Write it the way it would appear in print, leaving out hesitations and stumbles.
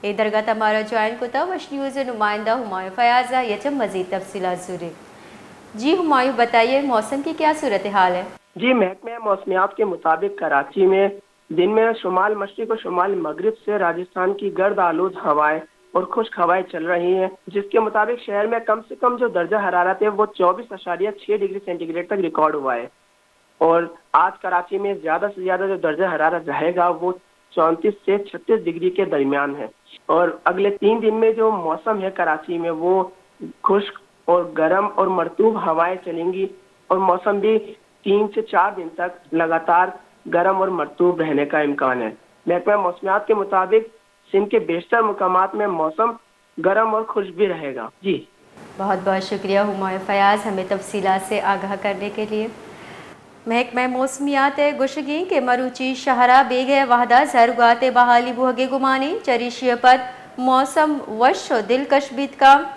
ए दरगाह हमारा ज्वाइन को वश न्यूज़ नुमाइंदा हुमायूं फयाजा यचम मजीद तफसीलात ज़रूर। जी हुमायूं बताइए, मौसम की क्या सूरत हाल है? जी, महकमे मौसमियात के मुताबिक कराची में दिन में शुमाल मशरिक और शुमाल मगरिब से राजस्थान की गर्द आलूद हवाएं और खुश्क हवाएं चल रही हैं, जिसके मुताबिक शहर में कम से कम जो दर्जा हरारत है वो 24.6 डिग्री सेंटीग्रेड तक रिकॉर्ड हुआ है। और आज कराची में ज़्यादा से ज़्यादा जो दर्जा हरारत रहेगा वो 34 से 36 डिग्री के दरमियान है। और अगले 3 दिन में जो मौसम है कराची में वो खुश्क और गर्म और मरतूब हवाएं चलेंगी और मौसम भी 3 से 4 दिन तक लगातार गर्म और मरतूब रहने का इम्कान है। महकमा मौसमियात के मुताबिक सिंध के बेशतर मुकामात में मौसम गर्म और खुश्क भी रहेगा। जी बहुत बहुत शुक्रिया हुमायूं फयाज हमें तफसीलात से आगाह करने के लिए। महकमा मौसमियात गुशगी के मरूची शहरा बेगे वाहदा जरुगात बहाली बुहगे गुमानी चरीशिय पद मौसम वश दिलकश बीत का